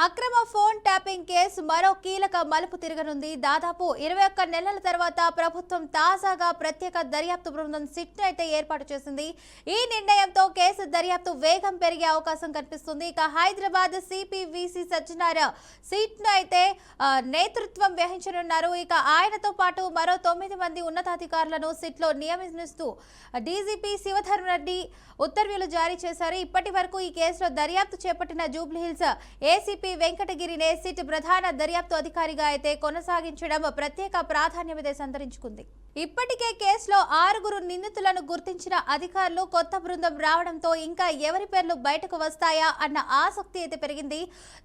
అక్రమ phone tapping case మరో కీలక మలుపు తిరగనుంది. దాదాపు 21 నెలల తర్వాత ప్రభుత్వం తాజాగా ప్రత్యేక దర్యాప్తు బృందం సిట్ను అయితే ఏర్పాటు చేసింది. ఈ నిర్ణయంతో కేసు దర్యాప్తు వేగం పెరిగే అవకాశం కనిపిస్తుంది. ఇక హైదరాబాద్ సిపివిసి సజ్జనార్ సిట్ను అయితే నేతృత్వం వహించనున్నారు. ఇక ఆయనతో పాటు మరో 9 మంది ఉన్నతాధికారులను సిట్లో నియమిస్తూ డీజీపీ శివధర్మ రెడ్డి ఉత్తర్వులు జారీ చేశారు. ఇప్పటి వరకు ఈ కేసులో దర్యాప్తు చేపట్టిన జూబ్లీహిల్స్ ఏసీపీ వెంకటగిరినే సిట్ ప్రధాన దర్యాప్తు అధికారిగా అయితే కొనసాగించడం ప్రత్యేక ప్రాధాన్యత సంతరించుకుంది. ఇప్పటికే కేసులో 6 నిందితులను గుర్తించిన అధికారులు కొత్త బృందం రావడంతో ఇంకా ఎవరి పేర్లు బయటకు వస్తాయా అన్న ఆసక్తి అయితే పెరిగింది.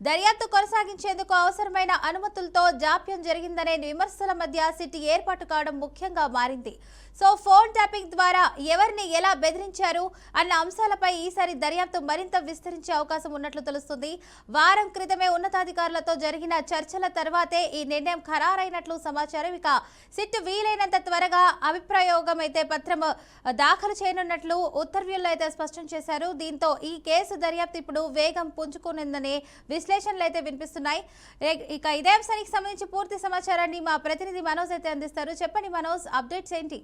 దర్యాప్తు కొనసాగించేందుకు అవసరమైన అనుమతులతో జాప్యం జరిగిందనే విమర్శల మధ్య సిట్ ఏర్పాటు కావడం ముఖ్యంగా మారింది. సో ఫోన్ ట్యాపింగ్ ద్వారా ఎవరిని ఎలా బెదిరించారు అన్న అంశాలపై ఈసారి దర్యాప్తు మరింత విస్తరించే అవకాశం ఉన్నట్లు తెలుస్తుంది. వారం క్రితమే ఉన్నతాధికారులతో జరిగిన చర్చల తర్వాతే ఈ నిర్ణయం ఖరారైనట్లు సమాచారం. ఇక సిట్ వీలైనంత త్వరగా అభిప్రాయోగం అయితే పత్రం దాఖలు చేయనున్నట్లు ఉత్తర్వుల్లో అయితే స్పష్టం చేశారు. దీంతో ఈ కేసు దర్యాప్తు ఇప్పుడు వేగం పుంజుకునిందనే విశ్లేషణలు అయితే వినిపిస్తున్నాయి. ఇక ఇదే అంశానికి సంబంధించి పూర్తి సమాచారాన్ని మా ప్రతినిధి మనోజ్ అయితే అందిస్తారు. చెప్పండి మనోజ్, అప్డేట్స్ ఏంటి?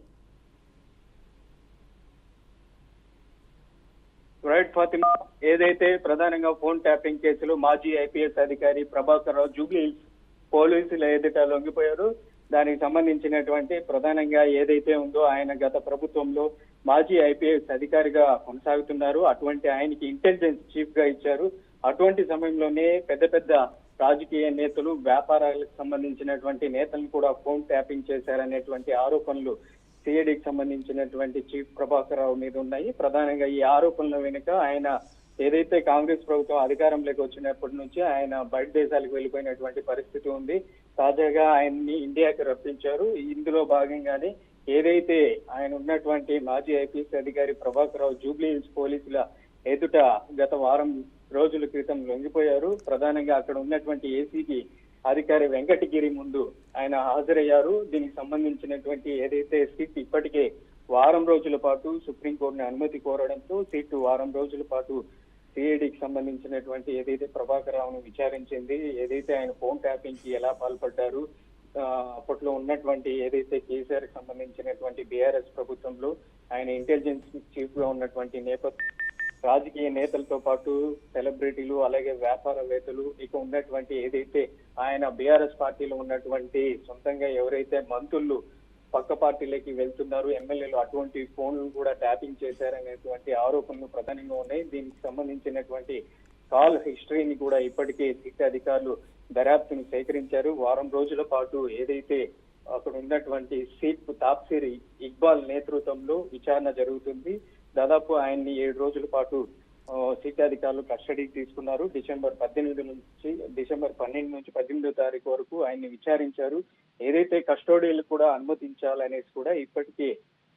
రైట్ ఫాతిమా, ఏదైతే ప్రధానంగా ఫోన్ ట్యాపింగ్ కేసులో మాజీ ఐపీఎస్ అధికారి ప్రభాకర్ రావు జూబ్లీహిల్స్ పోలీసుల ఎదుట లొంగిపోయారు. దానికి సంబంధించినటువంటి ప్రధానంగా ఏదైతే ఉందో ఆయన గత ప్రభుత్వంలో మాజీ ఐపీఎస్ అధికారిగా కొనసాగుతున్నారు. అటువంటి ఆయనకి ఇంటెలిజెన్స్ చీఫ్ గా ఇచ్చారు. అటువంటి సమయంలోనే పెద్ద పెద్ద రాజకీయ నేతలు, వ్యాపారాలకు సంబంధించినటువంటి నేతలను కూడా ఫోన్ ట్యాపింగ్ చేశారనేటువంటి ఆరోపణలు సిఐడికి సంబంధించినటువంటి చీఫ్ ప్రభాకర్ రావు మీద ఉన్నాయి. ప్రధానంగా ఈ ఆరోపణల వెనుక ఆయన ఏదైతే కాంగ్రెస్ ప్రభుత్వం అధికారంలోకి వచ్చినప్పటి నుంచి ఆయన బయట దేశాలకు వెళ్ళిపోయినటువంటి పరిస్థితి ఉంది. తాజాగా ఆయన్ని ఇండియాకి రప్పించారు. ఇందులో భాగంగానే ఏదైతే ఆయన ఉన్నటువంటి మాజీ ఐపీఎస్ అధికారి ప్రభాకర్ రావు జూబ్లీహిల్స్ పోలీసుల ఎదుట గత వారం రోజుల క్రితం లొంగిపోయారు. ప్రధానంగా అక్కడ ఉన్నటువంటి ఏసీపీ అధికారి వెంకటగిరి ముందు ఆయన హాజరయ్యారు. దీనికి సంబంధించినటువంటి ఏదైతే సిట్ ఇప్పటికే వారం రోజుల పాటు సుప్రీంకోర్టుని అనుమతి కోరడంతో సిట్ వారం రోజుల పాటు సిఐడికి సంబంధించినటువంటి ఏదైతే ప్రభాకర్ రావును విచారించింది. ఏదైతే ఆయన ఫోన్ ట్యాపింగ్ కి ఎలా పాల్పడ్డారు, అప్పట్లో ఉన్నటువంటి ఏదైతే కేసీఆర్ కి సంబంధించినటువంటి బీఆర్ఎస్ ప్రభుత్వంలో ఆయన ఇంటెలిజెన్స్ చీఫ్ గా ఉన్నటువంటి నేపథ్యం, రాజకీయ నేతలతో పాటు సెలబ్రిటీలు, అలాగే వ్యాపారవేత్తలు, ఇక ఉన్నటువంటి ఏదైతే ఆయన బీఆర్ఎస్ పార్టీలో ఉన్నటువంటి సొంతంగా ఎవరైతే మంత్రులు పక్క పార్టీలకి వెళ్తున్నారు, ఎమ్మెల్యేలు, అటువంటి ఫోన్లు కూడా ట్యాపింగ్ చేశారనేటువంటి ఆరోపణలు ప్రధానంగా ఉన్నాయి. దీనికి సంబంధించినటువంటి కాల్ హిస్టరీని కూడా ఇప్పటికే సిట్ అధికారులు దర్యాప్తును సేకరించారు. వారం రోజుల పాటు ఏదైతే అక్కడ ఉన్నటువంటి చీఫ్ తాప్సీర్ ఇక్బాల్ నేతృత్వంలో విచారణ జరుగుతుంది. దాదాపు ఆయన్ని 7 రోజుల పాటు సిట్ అధికారులు కస్టడీకి తీసుకున్నారు. డిసెంబర్ 12 నుంచి 18 తారీఖు వరకు ఆయన్ని విచారించారు. ఏదైతే కస్టడీలు కూడా అనుమతించాలనేసి కూడా ఇప్పటికే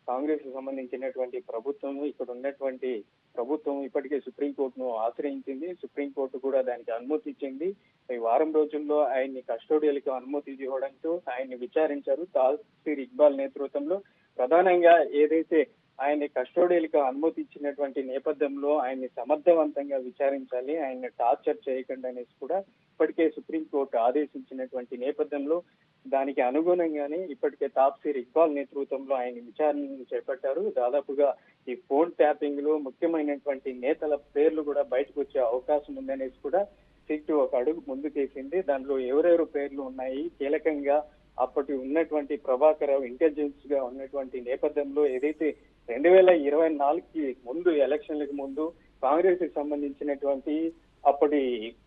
కాంగ్రెస్ కు సంబంధించినటువంటి ప్రభుత్వం, ఇక్కడ ఉన్నటువంటి ప్రభుత్వం ఇప్పటికే సుప్రీంకోర్టును ఆశ్రయించింది. సుప్రీంకోర్టు కూడా దానికి అనుమతి ఇచ్చింది. ఈ వారం రోజుల్లో ఆయన్ని కస్టోడియల్కి అనుమతి ఇవ్వడంతో ఆయన్ని విచారించారు. తాసిర్ ఇక్బాల్ నేతృత్వంలో ప్రధానంగా ఏదైతే ఆయన్ని కస్టోడియల్కి అనుమతి ఇచ్చినటువంటి నేపథ్యంలో ఆయన్ని సమర్థవంతంగా విచారించాలి, ఆయన్ని టార్చర్ చేయకండి అనేసి కూడా ఇప్పటికే సుప్రీంకోర్టు ఆదేశించినటువంటి నేపథ్యంలో దానికి అనుగుణంగానే ఇప్పటికే తాప్సీర్ ఇక్బాల్ నేతృత్వంలో ఆయన విచారణను చేపట్టారు. దాదాపుగా ఈ ఫోన్ ట్యాపింగ్ లో ముఖ్యమైనటువంటి నేతల పేర్లు కూడా బయటకు వచ్చే అవకాశం ఉందనేసి కూడా సిట్ ఒక అడుగు ముందుకేసింది. దానిలో ఎవరెవరు పేర్లు ఉన్నాయి, కీలకంగా అప్పటి ఉన్నటువంటి ప్రభాకర్ రావు ఇంటెలిజెన్స్ గా ఉన్నటువంటి నేపథ్యంలో ఏదైతే 2024కి ముందు, ఎలక్షన్లకు ముందు కాంగ్రెస్ కి సంబంధించినటువంటి అప్పటి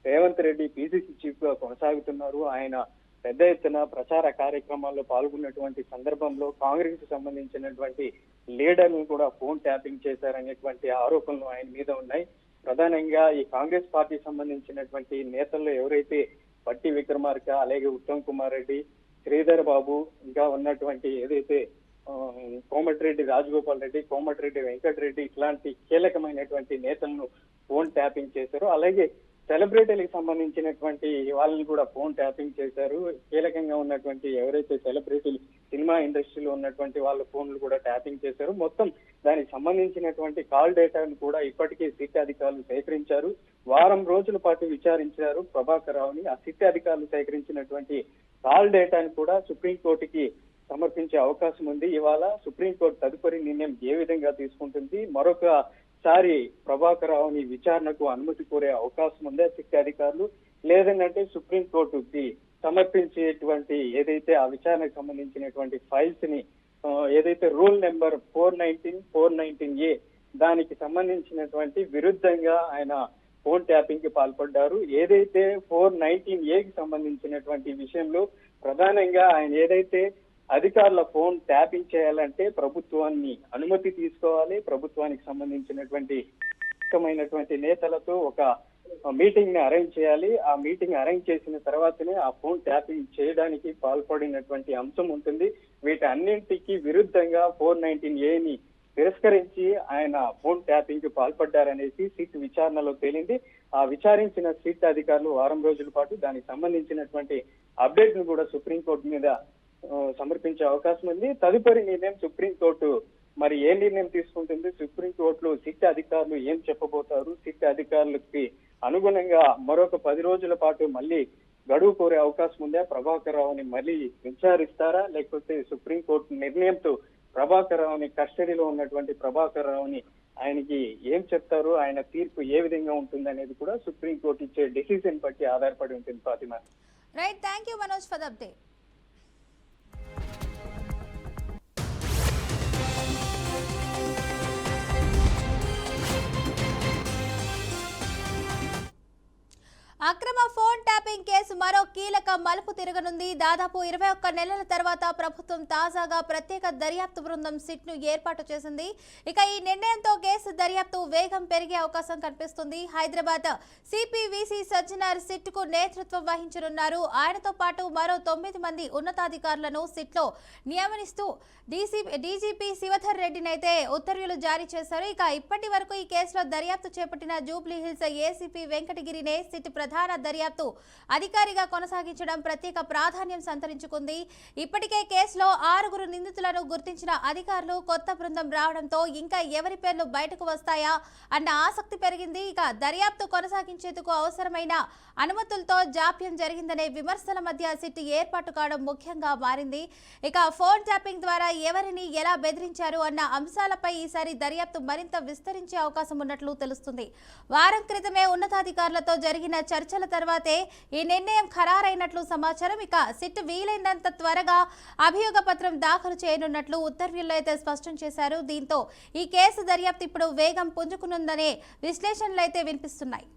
రేవంత్ రెడ్డి పిసిసి చీఫ్ గా కొనసాగుతున్నారు. ఆయన పెద్ద ఎత్తున ప్రచార కార్యక్రమాల్లో పాల్గొన్నటువంటి సందర్భంలో కాంగ్రెస్ కు సంబంధించినటువంటి లీడర్లను కూడా ఫోన్ ట్యాపింగ్ చేశారనేటువంటి ఆరోపణలు ఆయన మీద ఉన్నాయి. ప్రధానంగా ఈ కాంగ్రెస్ పార్టీకి సంబంధించినటువంటి నేతల్లో ఎవరైతే పట్టి విక్రమార్క, అలాగే ఉత్తమ్ కుమార్ రెడ్డి, శ్రీధర్ బాబు, ఇంకా ఉన్నటువంటి ఏదైతే కోమటిరెడ్డి రాజగోపాల్ రెడ్డి, కోమటిరెడ్డి వెంకటరెడ్డి, ఇట్లాంటి కీలకమైనటువంటి నేతలను ఫోన్ ట్యాపింగ్ చేశారు. అలాగే సెలబ్రిటీలకు సంబంధించినటువంటి వాళ్ళని కూడా ఫోన్ ట్యాపింగ్ చేశారు. కీలకంగా ఉన్నటువంటి ఎవరైతే సెలబ్రిటీలు సినిమా ఇండస్ట్రీలో ఉన్నటువంటి వాళ్ళ ఫోన్లు కూడా ట్యాపింగ్ చేశారు. మొత్తం దానికి సంబంధించినటువంటి కాల్ డేటాను కూడా ఇప్పటికే సిట్ అధికారులు సేకరించారు. వారం రోజుల పాటు విచారించారు ప్రభాకర్ రావుని. ఆ సిట్ అధికారులు సేకరించినటువంటి కాల్ డేటాను కూడా సుప్రీంకోర్టుకి సమర్పించే అవకాశం ఉంది. ఇవాళ సుప్రీంకోర్టు తదుపరి నిర్ణయం ఏ విధంగా తీసుకుంటుంది, మరొకసారి ప్రభాకర్ రావుని విచారణకు అనుమతి కోరే అవకాశం ఉందా సిట్ అధికారులు, లేదంటే సుప్రీంకోర్టుకి సమర్పించేటువంటి ఏదైతే ఆ విచారణకు సంబంధించినటువంటి ఫైల్స్ ని ఏదైతే రూల్ నెంబర్ 419A దానికి సంబంధించినటువంటి విరుద్ధంగా ఆయన ఫోన్ ట్యాపింగ్ కి పాల్పడ్డారు. ఏదైతే 419A కి సంబంధించినటువంటి విషయంలో ప్రధానంగా ఆయన ఏదైతే అధికారుల ఫోన్ ట్యాపింగ్ చేయాలంటే ప్రభుత్వాన్ని అనుమతి తీసుకోవాలి. ప్రభుత్వానికి సంబంధించినటువంటి ముఖ్యమైనటువంటి నేతలతో ఒక మీటింగ్ ని అరేంజ్ చేయాలి. ఆ మీటింగ్ అరేంజ్ చేసిన తర్వాతనే ఆ ఫోన్ ట్యాపింగ్ చేయడానికి పాల్పడినటువంటి అంశం ఉంటుంది. వీటన్నింటికి విరుద్ధంగా 419A ని తిరస్కరించి ఆయన ఫోన్ ట్యాపింగ్ కి పాల్పడ్డారనేసి సిట్ విచారణలో తేలింది. ఆ విచారించిన సిట్ అధికారులు వారం రోజుల పాటు దానికి సంబంధించినటువంటి అప్డేట్ ను కూడా సుప్రీంకోర్టు మీద సమర్పించే అవకాశం ఉంది. తదుపరి నిర్ణయం సుప్రీంకోర్టు మరి ఏ నిర్ణయం తీసుకుంటుంది, సుప్రీంకోర్టులో సిట్ అధికారులు ఏం చెప్పబోతారు, సిట్ అధికారులకి అనుగుణంగా మరొక 10 రోజుల పాటు మళ్ళీ గడువు కోరే అవకాశం ఉందా, ప్రభాకర్ రావుని మళ్ళీ విచారిస్తారా, లేకపోతే సుప్రీంకోర్టు నిర్ణయంతో ప్రభాకర్ రావుని కస్టడీలో ఉన్నటువంటి ప్రభాకర్ రావుని ఆయనకి ఏం చెప్తారు, ఆయన తీర్పు ఏ విధంగా ఉంటుంది అనేది కూడా సుప్రీంకోర్టు ఇచ్చే డెసిజన్ బట్టి ఆధారపడి ఉంటుంది. Fatima. Right, thank you Manoj for the update. అక్రమ ఫోన్ ట్యాపింగ్ కేసు మరో కీలక మలుపు తిరగనుంది. దాదాపు 21 నెలల తర్వాత ప్రభుత్వం తాజాగా ప్రత్యేక దర్యాప్తు బృందం సిట్ ను ఏర్పాటు చేసింది. ఇక ఈ నిర్ణయంతో కేసు దర్యాప్తు వేగం పెరిగే అవకాశం కనిపిస్తుంది. హైదరాబాద్ సిపివిసి సజ్జనార్ సిట్ కు నేతృత్వం వహించనున్నారు. ఆయనతో పాటు మరో 9 మంది ఉన్నతాధికారులను సిట్ లో నియమిస్తూ డీజీపీ శివధర్ రెడ్డినైతే ఉత్తర్వులు జారీ చేశారు. ఇక ఇప్పటి వరకు ఈ కేసులో దర్యాప్తు చేపట్టిన జూబ్లీ హిల్స్ ఏసీపీ వెంకటగిరినే సిట్ ప్రధాన దర్యాప్తు అధికారిగా కొనసాగించడం ప్రత్యేక ప్రాధాన్యం సంతరించుకుంది. ఇప్పటికే కేసులో 6 నిందితులను గుర్తించిన అధికారులు కొత్త బృందం రావడంతో ఇంకా ఎవరి పేర్లు బయటకు వస్తాయా అన్న ఆసక్తి పెరిగింది. ఇక దర్యాప్తు కొనసాగించేందుకు అవసరమైన అనుమతులతో జాప్యం జరిగిందనే విమర్శల మధ్య సిట్ ఏర్పాటు కావడం ముఖ్యంగా మారింది. ఇక ఫోన్ ట్యాపింగ్ ద్వారా ఎవరిని ఎలా బెదిరించారు అన్న అంశాలపై ఈసారి దర్యాప్తు మరింత విస్తరించే అవకాశం ఉన్నట్లు తెలుస్తుంది. వారం క్రితమే ఉన్నతాధికారులతో జరిగిన చర్చల తర్వాతే ఈ నిర్ణయం ఖరారైనట్లు సమాచారం. ఇక సిట్ వీలైనంత త్వరగా అభియోగ పత్రం దాఖలు చేయనున్నట్లు ఉత్తర్వుల్లో అయితే స్పష్టం చేశారు. దీంతో ఈ కేసు దర్యాప్తు ఇప్పుడు వేగం పుంజుకునుందనే విశ్లేషణలు అయితే వినిపిస్తున్నాయి.